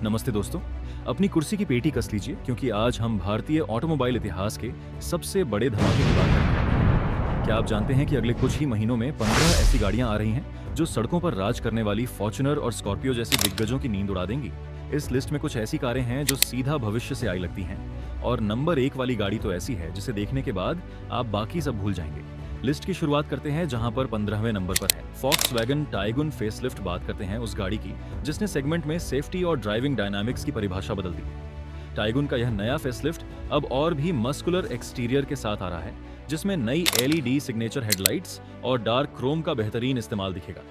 नमस्ते दोस्तों। अपनी कुर्सी की पेटी कस लीजिए क्योंकि आज हम भारतीय ऑटोमोबाइल इतिहास के सबसे बड़े धमाके की बात करेंगे। क्या आप जानते हैं कि अगले कुछ ही महीनों में 15 ऐसी गाड़ियां आ रही हैं जो सड़कों पर राज करने वाली फॉर्च्यूनर और स्कॉर्पियो जैसी दिग्गजों की नींद उड़ा देंगी। इस लिस्ट में कुछ ऐसी कारें हैं जो सीधा भविष्य से आई लगती हैं, और नंबर 1 वाली गाड़ी तो ऐसी है जिसे देखने के बाद आप बाकी सब भूल जाएंगे। लिस्ट की शुरुआत करते हैं जहां पर 15वें नंबर पर है Volkswagen टाइगुन फेसलिफ्ट। बात करते हैं उस गाड़ी की जिसने सेगमेंट में सेफ्टी और ड्राइविंग डायनामिक्स की परिभाषा बदल दी। टाइगुन का यह नया फेसलिफ्ट अब और भी मस्कुलर एक्सटीरियर के साथ आ रहा है, जिसमें नई LED सिग्नेचर हेडलाइट्स और डार्क क्रोम का बेहतरीन इस्तेमाल दिखेगा।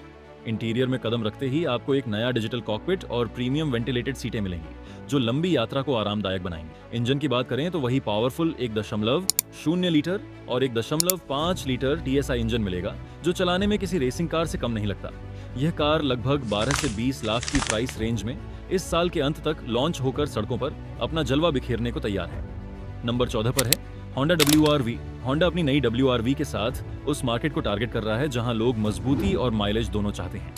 इंटीरियर में कदम रखते ही आपको एक नया डिजिटल कॉकपिट और प्रीमियम वेंटिलेटेड सीटें मिलेंगी जो लंबी यात्रा को आरामदायक बनाएंगी। इंजन की बात करें तो वही पावरफुल 1.0 लीटर और 1.5 लीटर TSI इंजन मिलेगा जो चलाने में किसी रेसिंग कार से कम नहीं लगता। यह कार लगभग 12 से 20 लाख की प्राइस रेंज में इस साल के अंत तक लॉन्च होकर सड़कों पर अपना जलवा बिखेरने को तैयार है। नंबर 14 पर है होंडा WRV। होंडा अपनी नई WRV के साथ उस मार्केट को टारगेट कर रहा है जहां लोग मजबूती और माइलेज दोनों चाहते हैं।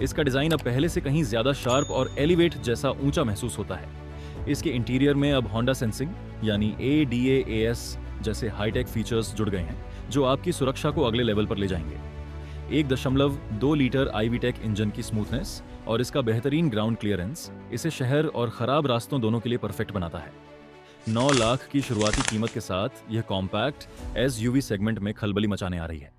इसका डिजाइन अब पहले से कहीं ज्यादा शार्प और एलिवेट जैसा ऊंचा महसूस होता है। इसके इंटीरियर में अब होंडा सेंसिंग यानी ADAS जैसे हाईटेक फीचर्स जुड़ गए हैं जो आपकी सुरक्षा को अगले लेवल पर ले जाएंगे। 1.2 लीटर IVTEC इंजन की स्मूथनेस और इसका बेहतरीन ग्राउंड क्लियरेंस इसे शहर और खराब रास्तों दोनों के लिए परफेक्ट बनाता है। 9 लाख की शुरुआती कीमत के साथ यह कॉम्पैक्ट SUV सेगमेंट में खलबली मचाने आ रही है।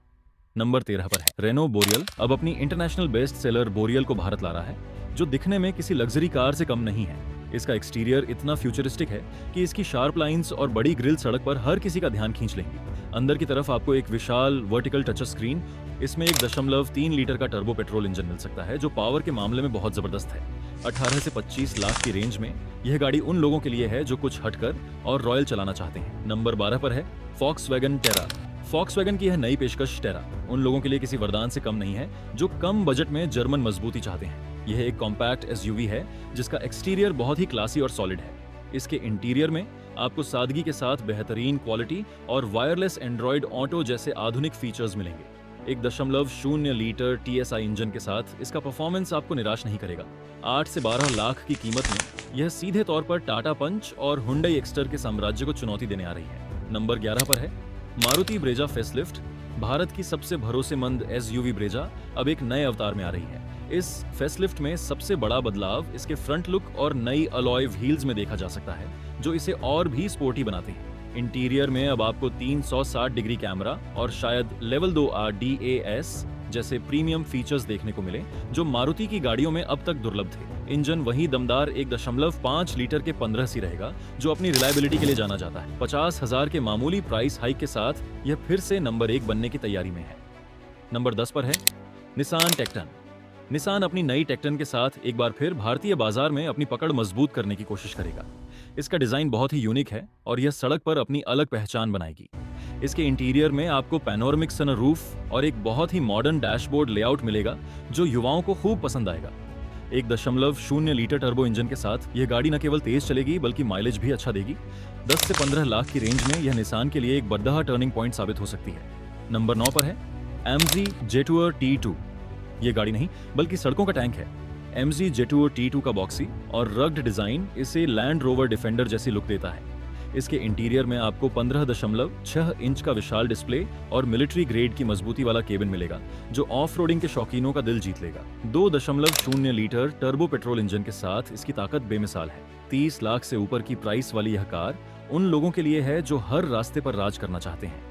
नंबर 13 पर है रेनो बोरियल। अब अपनी इंटरनेशनल बेस्ट सेलर बोरियल को भारत ला रहा है जो दिखने में किसी लग्जरी कार से कम नहीं है। इसका एक्सटीरियर इतना फ्यूचरिस्टिक है कि इसकी शार्प लाइंस और बड़ी ग्रिल सड़क पर हर किसी का ध्यान खींच लेंगी। अंदर की तरफ आपको एक विशाल वर्टिकल टच स्क्रीन, इसमें 1.3 लीटर का टर्बो पेट्रोल इंजन मिल सकता है जो पावर के मामले में बहुत जबरदस्त है। 18 से 25 लाख की रेंज में यह गाड़ी उन लोगों के लिए है जो कुछ हटकर और रॉयल चलाना चाहते हैं। नंबर 12 पर है Volkswagen टेरा। Volkswagen की यह नई पेशकश टेरा उन लोगों के लिए किसी वरदान से कम नहीं है जो कम बजट में जर्मन मजबूती चाहते हैं। यह एक कॉम्पैक्ट SUV है जिसका एक्सटीरियर बहुत ही क्लासी और सॉलिड है। इसके इंटीरियर में आपको सादगी के साथ बेहतरीन क्वालिटी और वायरलेस एंड्रॉइड ऑटो जैसे आधुनिक फीचर्स मिलेंगे। 1.0 लीटर TSI इंजन के साथ इसका परफॉर्मेंस आपको निराश नहीं करेगा। 8 से 12 लाख की कीमत में यह सीधे तौर पर टाटा पंच और हुंडई एक्स्टर के साम्राज्य को चुनौती देने आ रही है। नंबर 11 पर है मारुति ब्रेजा फेसलिफ्ट। भारत की सबसे भरोसेमंद SUV ब्रेजा अब एक नए अवतार में आ रही है। इस फेसलिफ्ट में सबसे बड़ा बदलाव इसके फ्रंट लुक और नई अलॉय व्हील्स में देखा जा सकता है जो इसे और भी स्पोर्टी बनाते हैं। इंटीरियर में अब आपको 360 डिग्री कैमरा और शायद लेवल 2 DAS जैसे प्रीमियम फीचर्स देखने को मिले जो मारुति की गाड़ियों में अब तक दुर्लभ थे। इंजन वही दमदार 1.5 लीटर के 15 रहेगा जो अपनी रिलायबिलिटी के लिए जाना जाता है। 50,000 के मामूली प्राइस हाइक के साथ यह फिर से नंबर 1 बनने की तैयारी में है। नंबर 10 पर है निसान टेक्टन। निसान अपनी नई टेक्टन के साथ एक बार फिर भारतीय बाजार में अपनी पकड़ मजबूत करने की कोशिश करेगा। इसका डिजाइन बहुत ही यूनिक है और यह सड़क पर अपनी अलग पहचान बनाएगी। इसके इंटीरियर में आपको पैनोरामिक सनरूफ और एक बहुत ही मॉडर्न डैशबोर्ड लेआउट मिलेगा जो युवाओं को खूब पसंद आएगा। 1.0 लीटर टर्बो इंजन के साथ यह गाड़ी न केवल तेज चलेगी बल्कि माइलेज भी अच्छा देगी। 10 से 15 लाख की रेंज में यह निसान के लिए एक बड़ा टर्निंग पॉइंट साबित हो सकती है। नंबर 9 पर है MG Jetur T2। ये गाड़ी नहीं बल्कि सड़कों का टैंक है। MG Jetur T2 का बॉक्सी और रग्ड डिजाइन इसे लैंड रोवर डिफेंडर जैसी लुक देता है। इसके इंटीरियर में आपको 15.6 इंच का विशाल डिस्प्ले और मिलिट्री ग्रेड की मजबूती वाला केबिन मिलेगा जो ऑफ रोडिंग के शौकीनों का दिल जीत लेगा। 2.0 लीटर टर्बो पेट्रोल इंजन के साथ इसकी ताकत बेमिसाल है। 30 लाख से ऊपर की प्राइस वाली यह कार उन लोगों के लिए है जो हर रास्ते पर राज करना चाहते हैं।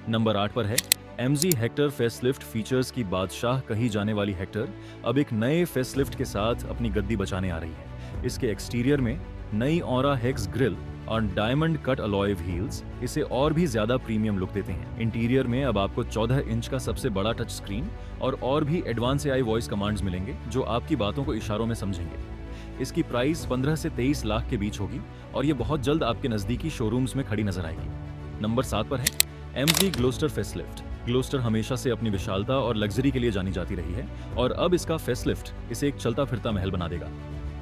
नंबर 8 पर है MG हेक्टर फेसलिफ्ट। फीचर्स की बादशाह कही जाने वाली हेक्टर अब एक नए फेसलिफ्ट के साथ अपनी गद्दी बचाने आ रही है। इसके एक्सटीरियर में नई ऑरा हेक्स ग्रिल और डायमंड कट अलॉय व्हील्स इसे और भी ज्यादा प्रीमियम लुक देते हैं। इंटीरियर में अब आपको 14 इंच का सबसे बड़ा टच स्क्रीन और भी एडवांस AI वॉइस कमांड्स मिलेंगे जो आपकी बातों को इशारों में समझेंगे। इसकी प्राइस 15 से 23 लाख के बीच होगी और ये बहुत जल्द आपके नजदीकी शोरूम्स में खड़ी नजर आएगी। नंबर 7 पर है MG ग्लोस्टर फेसलिफ्ट। ग्लोस्टर हमेशा से अपनी विशालता और लग्जरी के लिए जानी जाती रही है और अब इसका फेसलिफ्ट इसे एक चलता फिरता महल बना देगा।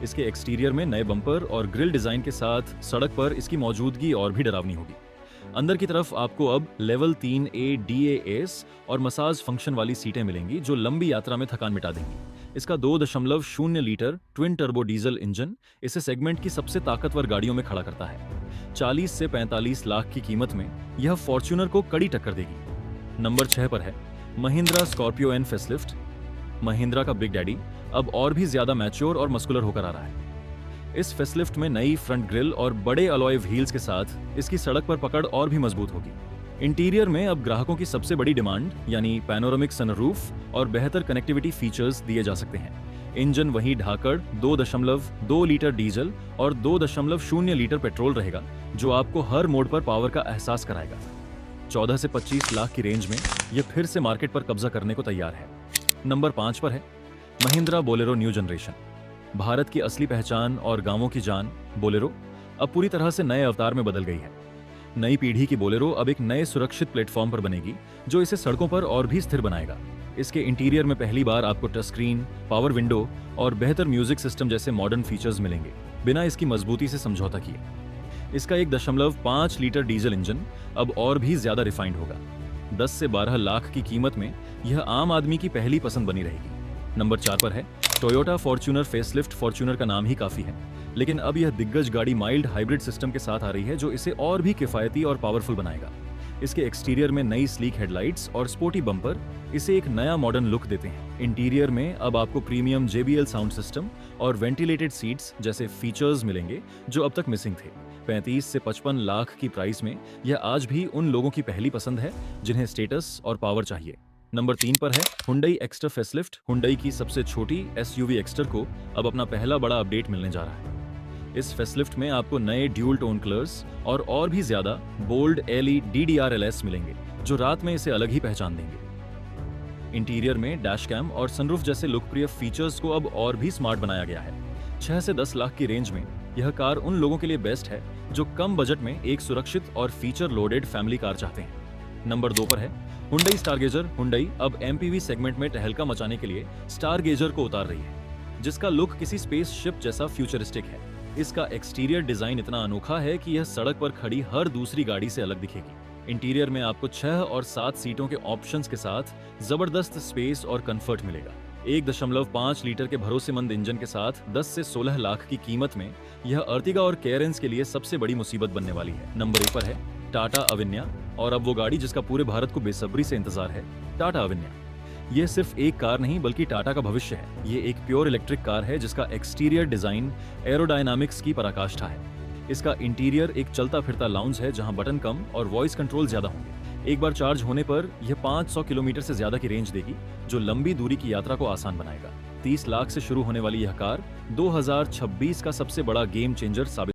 इसके एक्सटीरियर में नए बम्पर और ग्रिल डिजाइन के साथ सड़क पर इसकी मौजूदगी और भी डरावनी होगी। अंदर की तरफ आपको अब लेवल 3A DAS और मसाज फंक्शन वाली सीटें मिलेंगी जो लंबी यात्रा में थकान मिटा देंगी। इसका 2.0 litre twin turbo diesel engine इसे सेगमेंट की सबसे ताकतवर गाड़ियों में खड़ा करता है। 40 से 45 लाख की कीमत में यह फॉर्च्यूनर को कड़ी टक्कर देगी। नंबर 6 पर है Mahindra Scorpio N facelift. Mahindra का बिग डैडी अब और भी ज्यादा मैच्योर और मस्कुलर होकर आ रहा है। इस फेसलिफ्ट में नई फ्रंट ग्रिल और बड़े अलॉय व्हील्स के साथ इसकी सड़क पर पकड़ और भी मजबूत होगी। इंटीरियर में अब ग्राहकों की सबसे बड़ी डिमांड यानी पैनोरामिक सनरूफ और बेहतर कनेक्टिविटी फीचर्स दिए जा सकते हैं। इंजन वही ढाकड़ 2.2 लीटर डीजल और 2.0 लीटर पेट्रोल रहेगा, जो आपको हर मोड पर पावर का एहसास कराएगा। 14 से 25 लाख की रेंज में यह फिर से मार्केट पर कब्जा करने को तैयार है। नंबर 5 पर है Mahindra Bolero new generation. Bharat की असली पहचान और गांवों की जान बोलेरो अब पूरी तरह से नए अवतार में बदल गई है। नई पीढ़ी की बोलेरो अब एक नए सुरक्षित प्लेटफॉर्म पर बनेगी, जो इसे सड़कों पर और भी स्थिर बनाएगा। इसके इंटीरियर में पहली बार आपको टच स्क्रीन, पावर विंडो और बेहतर म्यूजिक सिस्टम जैसे मॉडर्न फीचर्स मिलेंगे, बिना इसकी मजबूती से समझौता किए। इसका 1.5 लीटर डीजल इंजन अब और भी ज्यादा रिफाइंड होगा। 10 से 12 लाख की कीमत में यह आम आदमी की पहली पसंद बनी रहेगी। नंबर 4 पर है टोयोटा फॉर्च्यूनर फेसलिफ्ट। फॉर्च्यूनर का नाम ही काफी है, लेकिन अब यह दिग्गज गाड़ी माइल्ड हाइब्रिड सिस्टम के साथ आ रही है, जो इसे और भी किफायती और पावरफुल बनाएगा। इसके एक्सटीरियर में नई स्लीक हेडलाइट्स और स्पोर्टी बम्पर इसे एक नया मॉडर्न लुक देते हैं। इंटीरियर में अब आपको प्रीमियम JBL साउंड सिस्टम और वेंटिलेटेड सीट्स जैसे फीचर्स मिलेंगे, जो अब तक मिसिंग थे। 35 से 55 लाख की प्राइस में यह आज भी उन लोगों की पहली पसंद है जिन्हें स्टेटस और पावर चाहिए। नंबर 3 पर है हुंडई एक्स्टर फेसलिफ्ट। हुंडई की सबसे छोटी SUV एक्स्टर को अब अपना पहला बड़ा अपडेट मिलने जा रहा है। इस फेसलिफ्ट में आपको नए ड्यूल टोन कलर्स और भी ज्यादा बोल्ड LED DRLS मिलेंगे, जो रात में इसे अलग ही पहचान देंगे। इंटीरियर में डैश कैम और सनरूफ जैसे लोकप्रिय फीचर्स को अब और भी स्मार्ट बनाया गया है। 6 से 10 लाख की रेंज में यह कार उन लोगों के लिए बेस्ट है जो कम बजट में एक सुरक्षित और फीचर लोडेड फैमिली कार चाहते हैं। नंबर 2 पर है हुंडई स्टारगेजर। हुंडई अब MPV सेगमेंट में टहलका मचाने के लिए स्टारगेजर को उतार रही है, जिसका लुक किसी स्पेस शिप जैसा फ्यूचरिस्टिक है। इसका एक्सटीरियर डिजाइन इतना अनोखा है कि यह सड़क पर खड़ी हर दूसरी गाड़ी से अलग दिखेगी। इंटीरियर में आपको 6 और 7 सीटों के ऑप्शंस के साथ जबरदस्त स्पेस और कंफर्ट मिलेगा। 1.5 लीटर के भरोसेमंद इंजन के साथ 10 से 16 लाख की कीमत में यह अर्टिगा और कैरेंस के लिए सबसे बड़ी मुसीबत बनने वाली है। नंबर 1 पर है टाटा अविन्या, और अब वो गाड़ी जिसका पूरे भारत को बेसब्री से इंतजार है, टाटा अविन्या। यह सिर्फ एक कार नहीं बल्कि टाटा का भविष्य है। ये एक प्योर इलेक्ट्रिक कार है जिसका एक्सटीरियर डिजाइन एरोडायनामिक्स की पराकाष्ठा है। इसका इंटीरियर एक चलता फिरता लाउंज है जहां बटन कम और वॉइस कंट्रोल ज्यादा होंगे। एक बार चार्ज होने पर यह 500 किलोमीटर से ज्यादा की रेंज देगी, जो लंबी दूरी की यात्रा को आसान बनाएगा। 30 लाख से शुरू होने वाली यह कार 2026 का सबसे बड़ा गेम चेंजर साबित